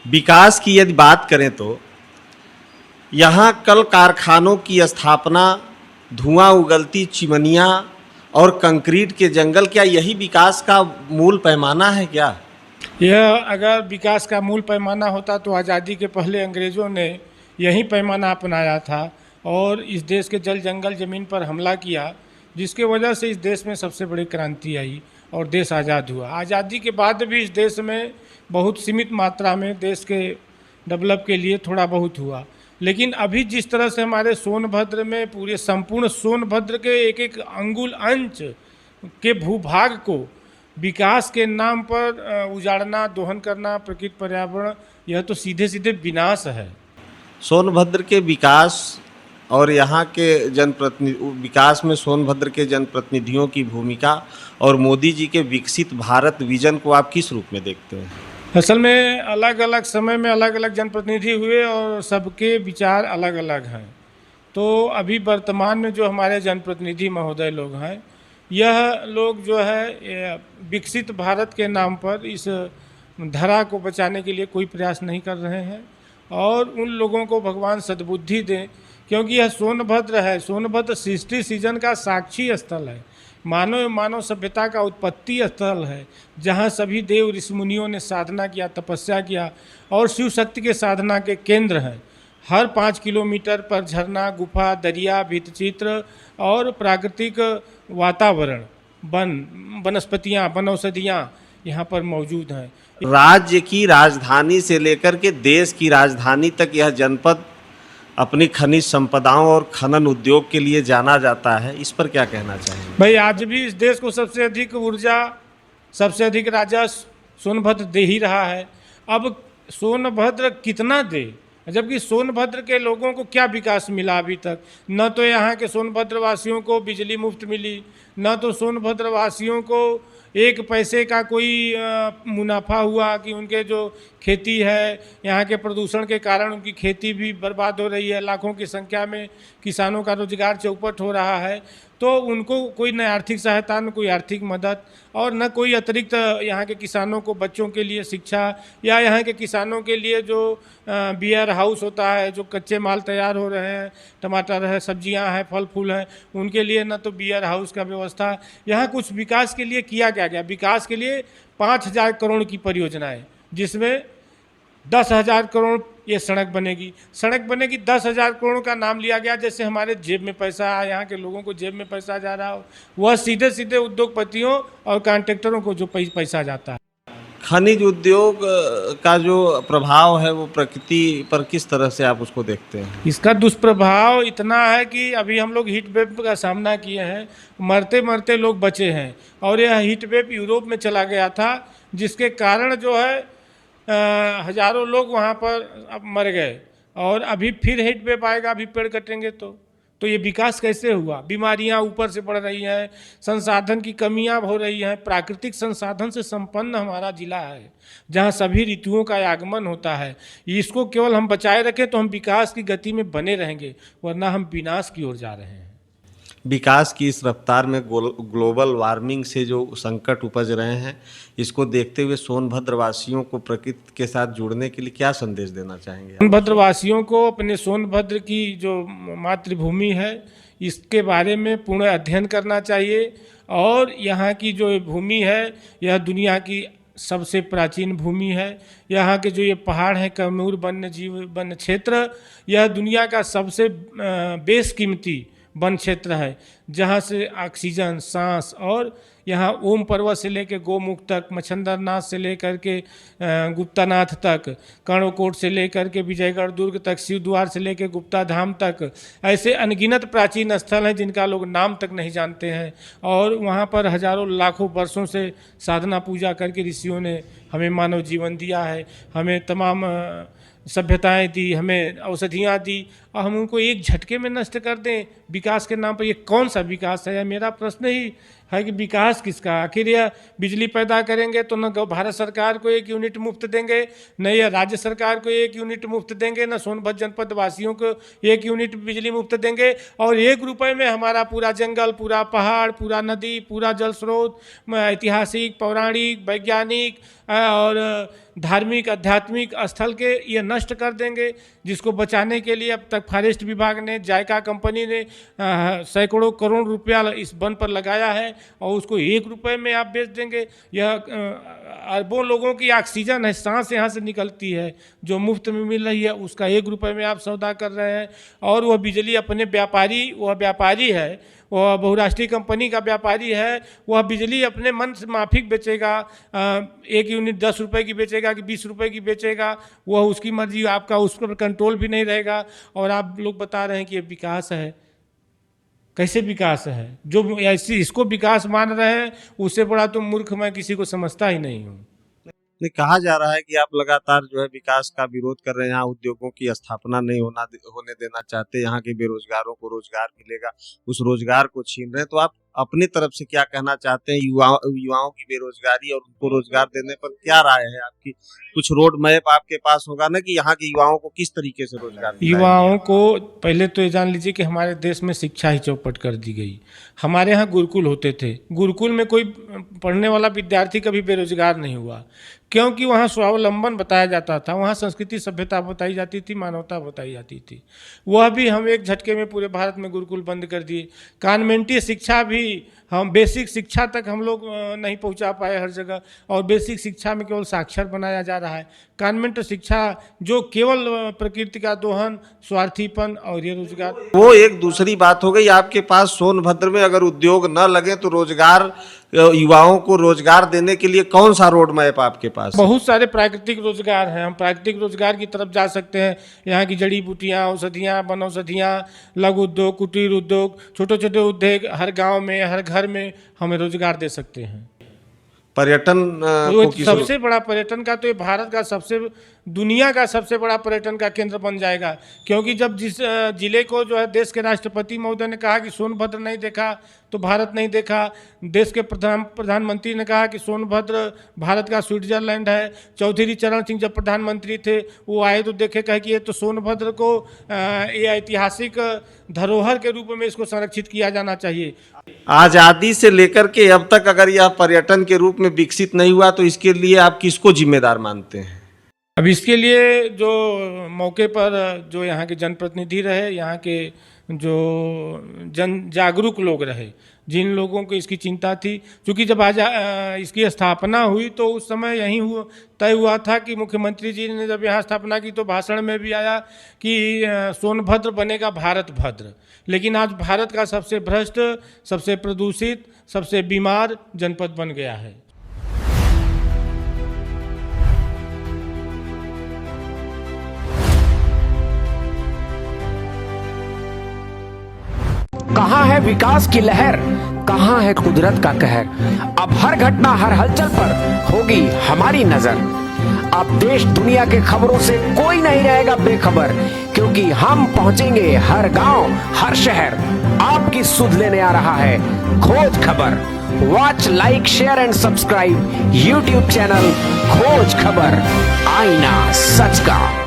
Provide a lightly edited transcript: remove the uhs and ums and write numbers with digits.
विकास की यदि बात करें तो यहाँ कल कारखानों की स्थापना, धुआं उगलती चिमनियाँ और कंक्रीट के जंगल, क्या यही विकास का मूल पैमाना है क्या? यह अगर विकास का मूल पैमाना होता तो आज़ादी के पहले अंग्रेज़ों ने यही पैमाना अपनाया था और इस देश के जल जंगल ज़मीन पर हमला किया, जिसके वजह से इस देश में सबसे बड़ी क्रांति आई और देश आज़ाद हुआ। आज़ादी के बाद भी इस देश में बहुत सीमित मात्रा में देश के डेवलप के लिए थोड़ा बहुत हुआ, लेकिन अभी जिस तरह से हमारे सोनभद्र में पूरे संपूर्ण सोनभद्र के एक एक अंगुल अंश के भूभाग को विकास के नाम पर उजाड़ना, दोहन करना, प्रकृति पर्यावरण, यह तो सीधे सीधे विनाश है। सोनभद्र के विकास और यहाँ के विकास में सोनभद्र के जनप्रतिनिधियों की भूमिका और मोदी जी के विकसित भारत विजन को आप किस रूप में देखते हैं? असल में अलग अलग समय में अलग अलग जनप्रतिनिधि हुए और सबके विचार अलग अलग हैं। तो अभी वर्तमान में जो हमारे जनप्रतिनिधि महोदय लोग हैं, यह लोग जो है विकसित भारत के नाम पर इस धरा को बचाने के लिए कोई प्रयास नहीं कर रहे हैं और उन लोगों को भगवान सद्बुद्धि दें, क्योंकि यह सोनभद्र है। सोनभद्र सृष्टि सृजन का साक्षी स्थल है, मानव सभ्यता का उत्पत्ति स्थल है, जहाँ सभी देव ऋषि मुनियों ने साधना किया, तपस्या किया और शिव शक्ति के साधना के केंद्र हैं। हर 5 किलोमीटर पर झरना, गुफा, दरिया, भित्तिचित्र और प्राकृतिक वातावरण, वनस्पतियाँ, वनौषधियाँ यहाँ पर मौजूद हैं। राज्य की राजधानी से लेकर के देश की राजधानी तक यह जनपद अपनी खनिज संपदाओं और खनन उद्योग के लिए जाना जाता है, इस पर क्या कहना चाहेंगे? भाई, आज भी इस देश को सबसे अधिक ऊर्जा, सबसे अधिक राजस्व सोनभद्र दे ही रहा है। अब सोनभद्र कितना दे, जबकि सोनभद्र के लोगों को क्या विकास मिला अभी तक? न तो यहाँ के सोनभद्र वासियों को बिजली मुफ्त मिली, न तो सोनभद्र वासियों को एक पैसे का कोई मुनाफा हुआ कि उनके जो खेती है, यहाँ के प्रदूषण के कारण उनकी खेती भी बर्बाद हो रही है, लाखों की संख्या में किसानों का रोजगार चौपट हो रहा है, तो उनको कोई न आर्थिक सहायता, न कोई आर्थिक मदद और न कोई अतिरिक्त यहाँ के किसानों को बच्चों के लिए शिक्षा या यहाँ के किसानों के लिए जो बियर हाउस होता है, जो कच्चे माल तैयार हो रहे हैं, टमाटर है, सब्जियाँ हैं, फल फूल हैं, उनके लिए न तो बियर हाउस का व्यवस्था यहाँ कुछ विकास के लिए किया गया। विकास के लिए 5,000 करोड़ की परियोजनाएं, जिसमें 10,000 करोड़ ये सड़क बनेगी। 10,000 करोड़ का नाम लिया गया, जैसे हमारे जेब में पैसा, यहाँ के लोगों को जेब में पैसा जा रहा हो, वह सीधे सीधे उद्योगपतियों और कॉन्ट्रैक्टरों को जो पैसा जाता है। खनिज उद्योग का जो प्रभाव है वो प्रकृति पर किस तरह से आप उसको देखते हैं? इसका दुष्प्रभाव इतना है कि अभी हम लोग हीट वेव का सामना किए हैं, मरते मरते लोग बचे हैं और यह हीट वेव यूरोप में चला गया था, जिसके कारण जो है हजारों लोग वहाँ पर अब मर गए और अभी फिर हीट वेव आएगा, अभी पेड़ कटेंगे तो ये विकास कैसे हुआ? बीमारियां ऊपर से बढ़ रही हैं, संसाधन की कमियां हो रही हैं। प्राकृतिक संसाधन से संपन्न हमारा जिला है, जहां सभी ऋतुओं का आगमन होता है। इसको केवल हम बचाए रखें तो हम विकास की गति में बने रहेंगे, वरना हम विनाश की ओर जा रहे हैं। विकास की इस रफ्तार में ग्लोबल वार्मिंग से जो संकट उपज रहे हैं, इसको देखते हुए सोनभद्र वासियों को प्रकृति के साथ जुड़ने के लिए क्या संदेश देना चाहेंगे? सोनभद्र वासियों को अपने सोनभद्र की जो मातृभूमि है, इसके बारे में पूर्ण अध्ययन करना चाहिए और यहाँ की जो भूमि है, यह दुनिया की सबसे प्राचीन भूमि है। यहाँ के जो ये पहाड़ हैं, कैमूर वन्य क्षेत्र, यह दुनिया का सबसे बेशकीमती वन क्षेत्र है, जहाँ से ऑक्सीजन, सांस और यहाँ ओम पर्वत से लेकर गोमुख तक, मच्छंदरनाथ से लेकर के गुप्तानाथ तक, कर्णकोट से लेकर के विजयगढ़ दुर्ग तक, शिवद्वार से लेकर गुप्ता धाम तक, ऐसे अनगिनत प्राचीन स्थल हैं जिनका लोग नाम तक नहीं जानते हैं और वहाँ पर हजारों लाखों वर्षों से साधना पूजा करके ऋषियों ने हमें मानव जीवन दिया है, हमें तमाम सभ्यताएं दी, हमें औषधियाँ दी और हम उनको एक झटके में नष्ट कर दें विकास के नाम पर। ये कौन सा विकास है? मेरा प्रश्न ही है कि विकास किसका। आखिर यह बिजली पैदा करेंगे तो न भारत सरकार को 1 यूनिट मुफ्त देंगे, न यह राज्य सरकार को 1 यूनिट मुफ्त देंगे, न सोनभद्र जनपद वासियों को 1 यूनिट बिजली मुफ्त देंगे, और 1 रुपये में हमारा पूरा जंगल, पूरा पहाड़, पूरा नदी, पूरा जल स्रोत, ऐतिहासिक, पौराणिक, वैज्ञानिक और धार्मिक आध्यात्मिक स्थल के ये नष्ट कर देंगे, जिसको बचाने के लिए अब तक फॉरेस्ट विभाग ने, जायका कंपनी ने सैकड़ों करोड़ रुपया इस वन पर लगाया है, और उसको 1 रुपये में आप बेच देंगे। यह अरबों लोगों की ऑक्सीजन है, सांस यहाँ से निकलती है जो मुफ्त में मिल रही है, उसका 1 रुपये में आप सौदा कर रहे हैं। और वह बिजली अपने वह व्यापारी है, वह बहुराष्ट्रीय कंपनी का व्यापारी है, वह बिजली अपने मन से माफिक बेचेगा, 1 यूनिट 10 रुपये की बेचेगा कि 20 रुपये की बेचेगा, वह उसकी मर्जी, आपका उस पर कंट्रोल भी नहीं रहेगा। और आप लोग बता रहे हैं कि ये विकास है। कैसे विकास है? जो ऐसी इसको विकास मान रहे हैं, उससे बड़ा तो मूर्ख मैं किसी को समझता ही नहीं हूँ। नहीं, कहा जा रहा है कि आप लगातार जो है विकास का विरोध कर रहे हैं, यहाँ उद्योगों की स्थापना नहीं होने देना चाहते, यहाँ के बेरोजगारों को रोजगार मिलेगा, उस रोजगार को छीन रहे हैं। तो आप अपनी तरफ से क्या कहना चाहते हैं? युवाओं की बेरोजगारी और उनको रोजगार देने पर क्या राय है आपकी? कुछ रोड मैप आपके पास होगा ना कि यहाँ के युवाओं को किस तरीके से रोजगार दिलाएंगे? युवाओं को पहले तो ये जान लीजिए कि हमारे देश में शिक्षा ही चौपट कर दी गई। हमारे यहाँ गुरुकुल होते थे, गुरुकुल में कोई पढ़ने वाला विद्यार्थी कभी बेरोजगार नहीं हुआ, क्योंकि वहाँ स्वावलंबन बताया जाता था, वहाँ संस्कृति सभ्यता बताई जाती थी, मानवता बताई जाती थी। वह भी हम एक झटके में पूरे भारत में गुरुकुल बंद कर दिए। कॉन्वेंटीय शिक्षा भी हम बेसिक शिक्षा तक हम लोग नहीं पहुंचा पाए हर जगह, और बेसिक शिक्षा में केवल साक्षर बनाया जा रहा है। कॉन्वेंट शिक्षा जो केवल प्रकृति का दोहन, स्वार्थीपन और ये रोजगार, वो एक दूसरी बात हो गई। आपके पास सोनभद्र में अगर उद्योग न लगे तो रोजगार, युवाओं को रोजगार देने के लिए कौन सा रोड मैप आपके पास? बहुत सारे प्राकृतिक रोजगार हैं। हम प्राकृतिक रोजगार की तरफ जा सकते हैं। यहाँ की जड़ी बूटियाँ, औषधियाँ, वन औषधियाँ, लघु उद्योग, कुटीर उद्योग, छोटे छोटे उद्योग हर गांव में, हर घर में हमें रोजगार दे सकते हैं। पर्यटन सबसे बड़ा पर्यटन का तो ये भारत का दुनिया का सबसे बड़ा पर्यटन का केंद्र बन जाएगा, क्योंकि जब जिस जिले को जो है देश के राष्ट्रपति महोदय ने कहा कि सोनभद्र नहीं देखा तो भारत नहीं देखा, देश के प्रधानमंत्री ने कहा कि सोनभद्र भारत का स्विट्जरलैंड है, चौधरी चरण सिंह जब प्रधानमंत्री थे वो आए तो देखे, कहे कि ये तो सोनभद्र को ये ऐतिहासिक धरोहर के रूप में इसको संरक्षित किया जाना चाहिए। आज़ादी से लेकर के अब तक अगर यह पर्यटन के रूप में विकसित नहीं हुआ तो इसके लिए आप किसको जिम्मेदार मानते हैं? अब इसके लिए जो मौके पर जो यहाँ के जनप्रतिनिधि रहे, यहाँ के जो जागरूक लोग रहे, जिन लोगों को इसकी चिंता थी, क्योंकि जब आज इसकी स्थापना हुई तो उस समय यही तय हुआ था कि मुख्यमंत्री जी ने जब यहाँ स्थापना की तो भाषण में भी आया कि सोनभद्र बनेगा भारत भद्र। लेकिन आज भारत का सबसे भ्रष्ट, सबसे प्रदूषित, सबसे बीमार जनपद बन गया है। कहाँ है विकास की लहर, कहाँ है कुदरत का कहर। अब हर घटना, हर हलचल पर होगी हमारी नजर। अब देश दुनिया के खबरों से कोई नहीं रहेगा बेखबर, क्योंकि हम पहुंचेंगे हर गांव, हर शहर। आपकी सुध लेने आ रहा है खोज खबर। Watch, like, share and subscribe YouTube channel खोज खबर, आईना सच का।